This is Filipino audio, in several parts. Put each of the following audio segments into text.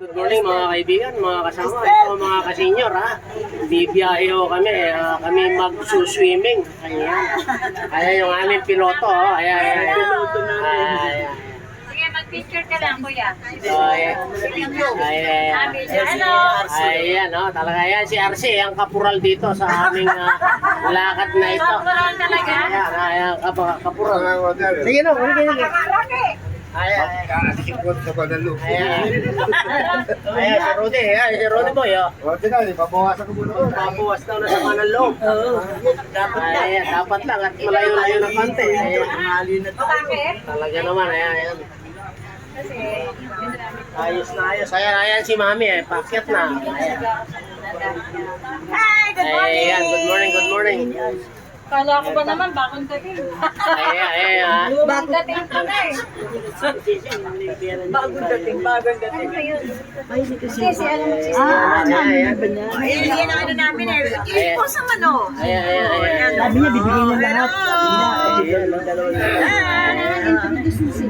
Good morning mga kaibigan, mga kasama, ito mga kasenyor ha. Bibiyahe ho kami, kami magsuswimming. Ayan. Ayan yung aming piloto. Ayan, ayan. Ayan. Sige, mag-picture ka lang, kuya. Ayan. Ayan. Hello. Ayan, talaga yan si RC, ang kapural dito sa aming lakad na ito. Kapural talaga? Ayan, ayan, kapural. Sige no, sige. Ayan, Sikot sa Guadalupe. ayan. Ayan, si Rudy, si Rudy boy, O, tingnan, ipabawasan ko muna. Pabuwas daw na sa kanan loob. Ayan, dapat lang at malayo-layo ng konti. Ayan. Bakit? Talaga naman, ayan. Kasi, Ayos na ayos. Ayan si Mami, pakyat na. Ayan. Hi, good morning. Ayan, good morning. Kala ko ba naman, bakong dating? Ayan. Bagong dating ka na eh. Bagong dating. Kasi alam mo, Ayan. yan ang ano namin eh. Ayan. Ipos naman oh. Ayan. Sabi niya, bibigyan niya lahat.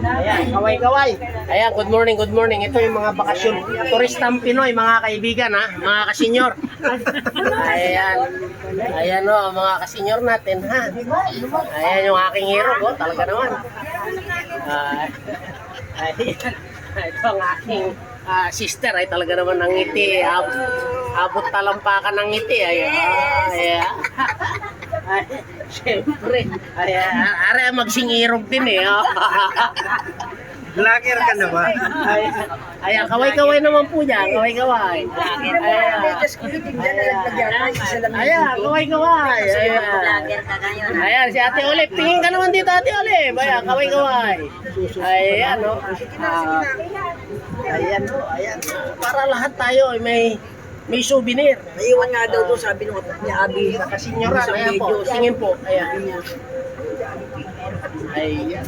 Ayan, kaway-kaway. Ayan, good morning. Ito yung mga bakasyon. Turistang Pinoy, mga kaibigan ha, mga kasenyor. Ayan mga kasenyor natin ha. Ayan yung aking hero talaga naman. Ayan. Ito ang aking sister ay talaga naman ng ngiti. Abot talampakan ng ngiti. Ayan. Siyempre. Ayan, magsingirog din eh. Vlogger ka na ba? Ayan, kaway-kaway naman po dyan. Kaway-kaway. Ayan, kaway-kaway. Ayan, si Ate Olive. Tingin ka naman dito, Ate Olive. Ayan, kaway-kaway. Ayan, no. Ayan. Para lahat tayo ay may souvenir. Naiwan nga daw doon, sabi nung ni Abi. Sa kasinyoran. Ayan po, tingin po. Ayan. Ayan.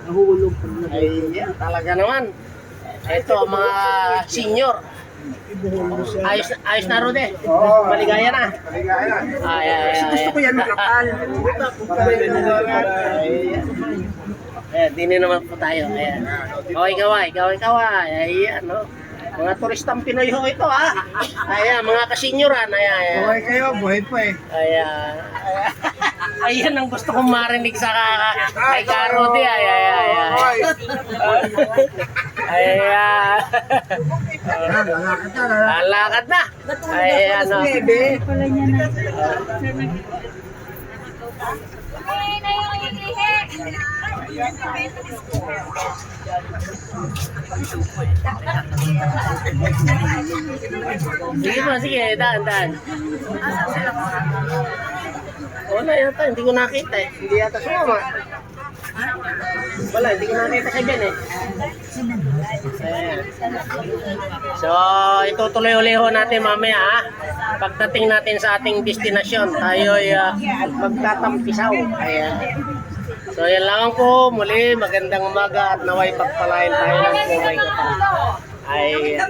Nahulog. Ayan, talaga naman. Ito ang mga senior. Ayos na Rude. Maligaya na. Ayan. Gusto ko yan makapal. Ayan, dini naman po tayo. Ayan. Kaway-kaway. Ayan, no. Mga turistang Pinoy ho ito ha. Ayan, mga kasenyoran. Ayan. Buhay kayo, buhay pa eh. Ayan ang gusto kong marinig sa kay Karodi. Ayan. Lalakad na. Ayan. Ay, na yung iihi. Sige, daan. Wala yata, hindi ko nakita eh. Hindi yata sumama. Wala, hindi ko nakita si Ben eh. Ayan. So, itutuloy-uli ho natin mamaya ha. Pagdating natin sa ating destinasyon, tayo ay magtatampisaw. Ayan. So, yan lang po. Muli, magandang umaga at naway pagpalain tayo ng kumay kapal. Ayan.